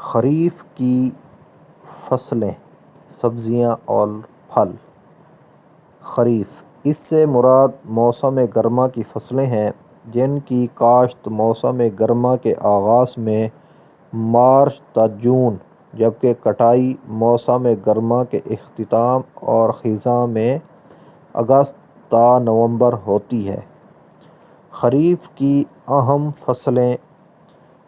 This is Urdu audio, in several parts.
خریف کی فصلیں، سبزیاں اور پھل۔ خریف، اس سے مراد موسم گرما کی فصلیں ہیں جن کی کاشت موسم گرما کے آغاز میں مارچ تا جون، جبکہ کٹائی موسم گرما کے اختتام اور خزاں میں اگست تا نومبر ہوتی ہے۔ خریف کی اہم فصلیں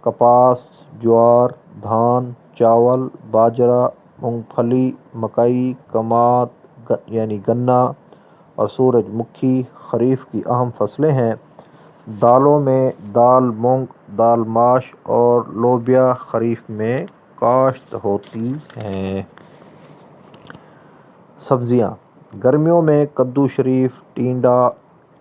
کپاس، جوار، دھان، چاول، باجرہ، مونگ پھلی، مکئی، کماد گنا اور سورج مکھی خریف کی اہم فصلیں ہیں۔ دالوں میں دال مونگ، دال ماش اور لوبیا خریف میں کاشت ہوتی ہیں۔ سبزیاں، گرمیوں میں کدو شریف،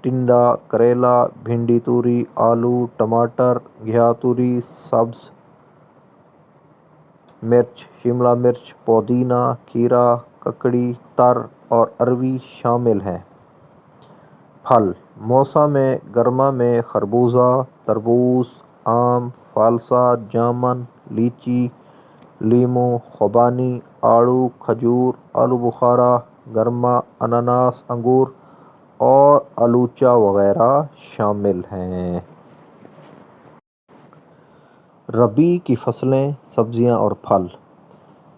ٹنڈا، کریلا، بھنڈی توری، آلو، ٹماٹر، گھیا توری، سبز مرچ، شملہ مرچ، پودینہ، کھیرا، ککڑی، تر اور اروی شامل ہیں۔ پھل، موسم گرما میں خربوزہ، تربوز، آم، فالسا، جامن، لیچی، لیموں، خوبانی، آڑو، کھجور، آلو بخارا، گرما، انناس، انگور اور الوچہ وغیرہ شامل ہیں۔ ربیع کی فصلیں، سبزیاں اور پھل۔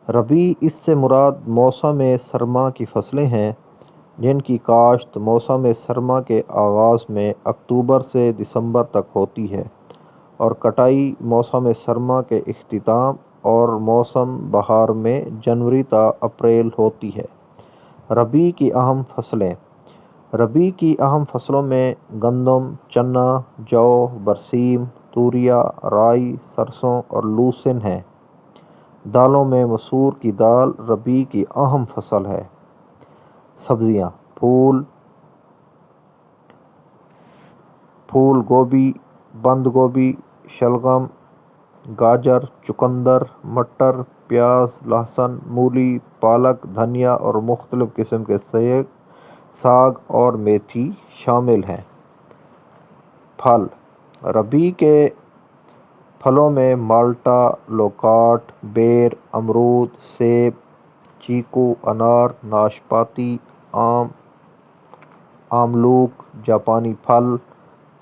ربیع، اس سے مراد موسم سرما کی فصلیں ہیں جن کی کاشت موسم سرما کے آغاز میں اکتوبر سے دسمبر تک ہوتی ہے اور کٹائی موسم سرما کے اختتام اور موسم بہار میں جنوری تا اپریل ہوتی ہے۔ ربیع کی اہم فصلیں۔ ربیع کی اہم فصلوں میں گندم، چنا، جو، برسیم، توریا، رائی، سرسوں اور لوسن ہیں۔ دالوں میں مسور کی دال ربیع کی اہم فصل ہے۔ سبزیاں، پھول گوبھی، بند گوبھی، شلگم، گاجر، چقندر، مٹر، پیاز، لہسن، مولی، پالک، دھنیا اور مختلف قسم کے ساگ اور میتھی شامل ہیں۔ پھل، ربیع کے پھلوں میں مالٹا، لوکاٹ، بیر، امرود، سیب، چیکو، انار، ناشپاتی، آم، آملوک، جاپانی پھل،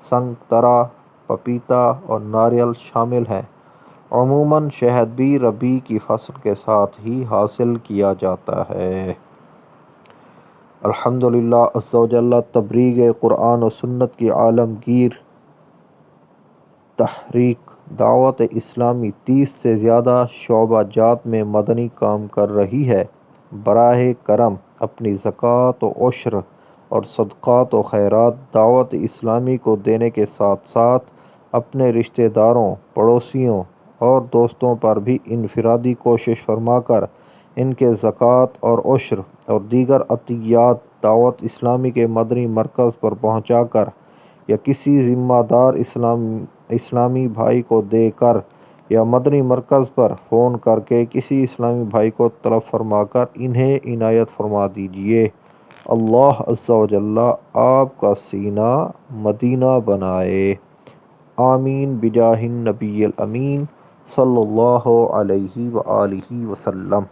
سنگترا، پپیتا اور ناریل شامل ہیں۔ عموماً شہد بھی ربیع کی فصل کے ساتھ ہی حاصل کیا جاتا ہے۔ الحمدللہ عز و جل تبلیغ قرآن و سنت کی عالمگیر تحریک دعوت اسلامی 30 سے زیادہ شعبہ جات میں مدنی کام کر رہی ہے۔ براہ کرم اپنی زکوٰۃ و عشر اور صدقات و خیرات دعوت اسلامی کو دینے کے ساتھ ساتھ اپنے رشتہ داروں، پڑوسیوں اور دوستوں پر بھی انفرادی کوشش فرما کر ان کے زکوٰۃ اور عشر اور دیگر عطیات دعوت اسلامی کے مدنی مرکز پر پہنچا کر یا کسی ذمہ دار اسلامی بھائی کو دے کر یا مدنی مرکز پر فون کر کے کسی اسلامی بھائی کو طلب فرما کر انہیں عنایت فرما دیجیے۔ اللہ عز و جل آپ کا سینہ مدینہ بنائے۔ آمین بجاہ النبی الامین صلی اللہ علیہ وآلہ وسلم۔